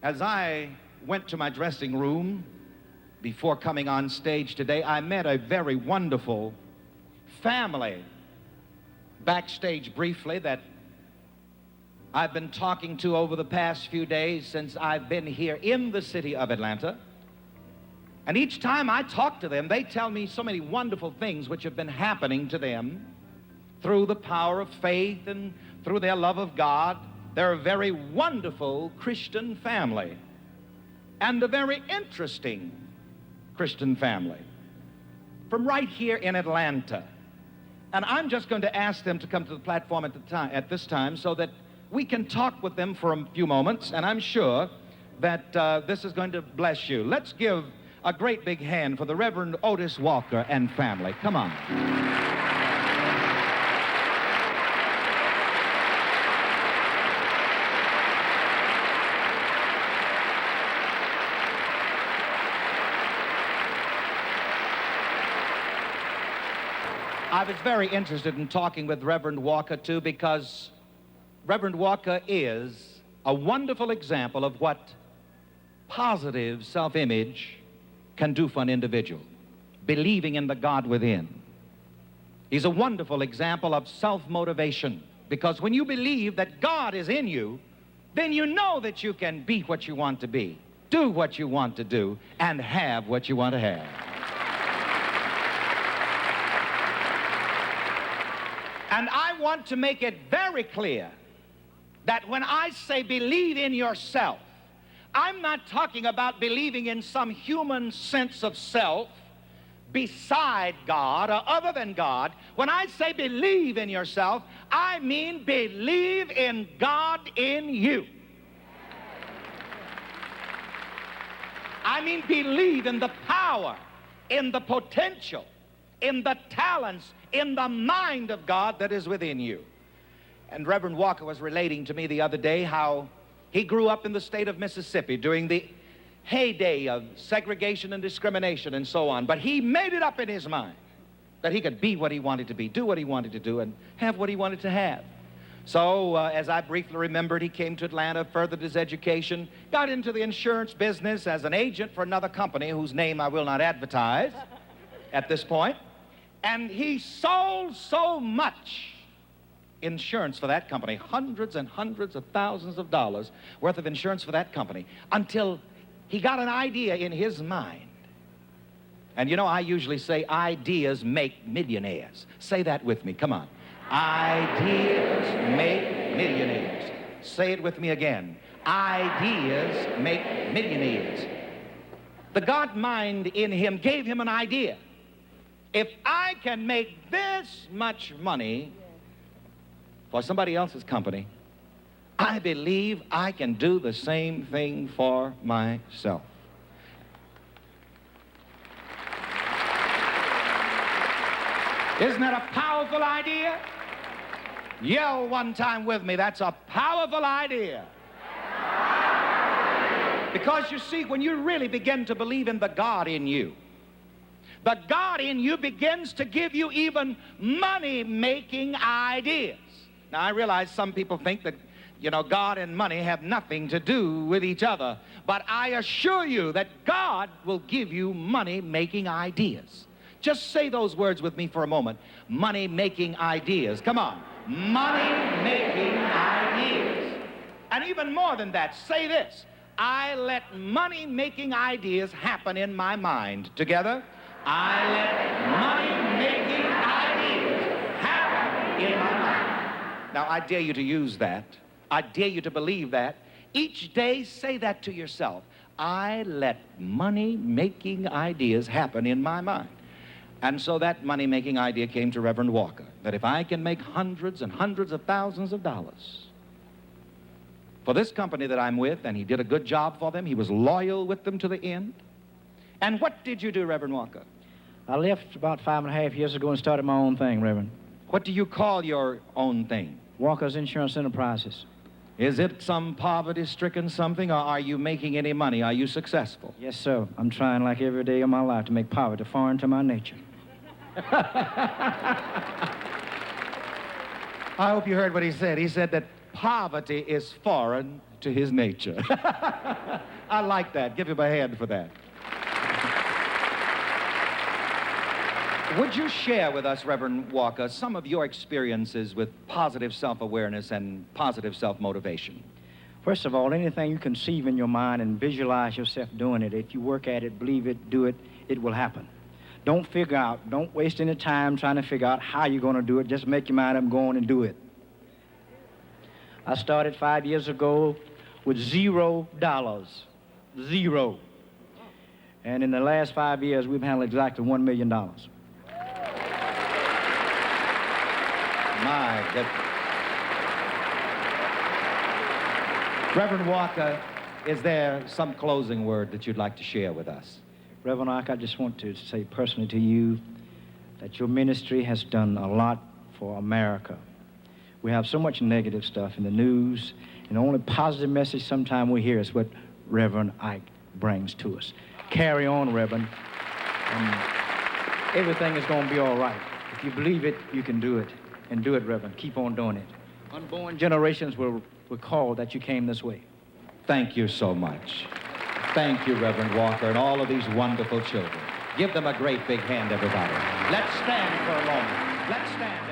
As I went to my dressing room before coming on stage today, I met a very wonderful family backstage briefly that I've been talking to over the past few days since I've been here in the city of Atlanta. And each time I talk to them, they tell me so many wonderful things which have been happening to them through the power of faith and through their love of God. They're a very wonderful Christian family and a very interesting Christian family from right here in Atlanta. And I'm just going to ask them to come to the platform at this time so that we can talk with them for a few moments, and I'm sure that this is going to bless you. Let's give a great big hand for the Reverend Otis Walker and family. Come on. I was very interested in talking with Reverend Walker, too, because Reverend Walker is a wonderful example of what positive self-image can do for an individual, believing in the God within. He's a wonderful example of self-motivation, because when you believe that God is in you, then you know that you can be what you want to be, do what you want to do, and have what you want to have. And I want to make it very clear that when I say believe in yourself, I'm not talking about believing in some human sense of self beside God or other than God. When I say believe in yourself, I mean believe in God in you. I mean believe in the power, in the potential, in the talents, in the mind of God that is within you. And Reverend Walker was relating to me the other day how he grew up in the state of Mississippi during the heyday of segregation and discrimination and so on. But he made it up in his mind that he could be what he wanted to be, do what he wanted to do, and have what he wanted to have. So, as I briefly remembered, he came to Atlanta, furthered his education, got into the insurance business as an agent for another company whose name I will not advertise at this point. And he sold so much insurance for that company, hundreds and hundreds of thousands of dollars worth of insurance for that company, until he got an idea in his mind. And you know, I usually say ideas make millionaires. Say that with me, come on. Ideas make millionaires. Say it with me again. Ideas make millionaires. The God mind in him gave him an idea. If I can make this much money for somebody else's company, I believe I can do the same thing for myself. Isn't that a powerful idea? Yell one time with me, that's a powerful idea. Because you see, when you really begin to believe in the God in you, the God in you begins to give you even money-making ideas. Now, I realize some people think that, you know, God and money have nothing to do with each other. But I assure you that God will give you money-making ideas. Just say those words with me for a moment. Money-making ideas. Come on. Money-making ideas. And even more than that, say this. I let money-making ideas happen in my mind. Together? I let money-making ideas happen in my mind. Now, I dare you to use that. I dare you to believe that. Each day, say that to yourself. I let money-making ideas happen in my mind. And so that money-making idea came to Reverend Walker, that if I can make hundreds and hundreds of thousands of dollars for this company that I'm with, and he did a good job for them, he was loyal with them to the end. And what did you do, Reverend Walker? I left about 5.5 years ago and started my own thing, Reverend. What do you call your own thing? Walker's Insurance Enterprises. Is it some poverty-stricken something, or are you making any money? Are you successful? Yes, sir. I'm trying like every day of my life to make poverty foreign to my nature. I hope you heard what he said. He said that poverty is foreign to his nature. I like that. Give him a hand for that. Would you share with us, Reverend Walker, some of your experiences with positive self-awareness and positive self-motivation? First of all, anything you conceive in your mind and visualize yourself doing it, if you work at it, believe it, do it, it will happen. Don't waste any time trying to figure out how you're going to do it. Just make your mind up, go on and do it. I started 5 years ago with $0. Zero. And in the last 5 years, we've handled exactly $1 million. My goodness. Reverend Walker, is there some closing word that you'd like to share with us? Reverend Walker, I just want to say personally to you that your ministry has done a lot for America. We have so much negative stuff in the news, and the only positive message sometimes we hear is what Reverend Ike brings to us. Carry on, Reverend, and everything is going to be all right. If you believe it, you can do it. And do it, Reverend. Keep on doing it. Unborn generations will recall that you came this way. Thank you so much. Thank you, Reverend Walker, and all of these wonderful children. Give them a great big hand, everybody. Let's stand for a moment. Let's stand.